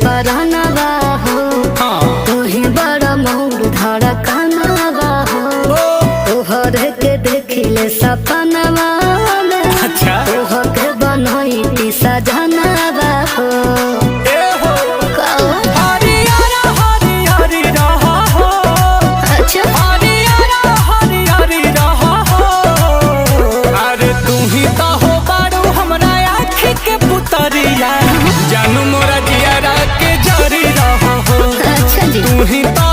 परानवा हो तू ही बड़ा मोर धड़कनवा हो तोहर के देखिले सपनवा में तोहर के बनई सजनवा हो जानू मोरा जियारा के जारी रहा हो। अच्छा जी तू ही तो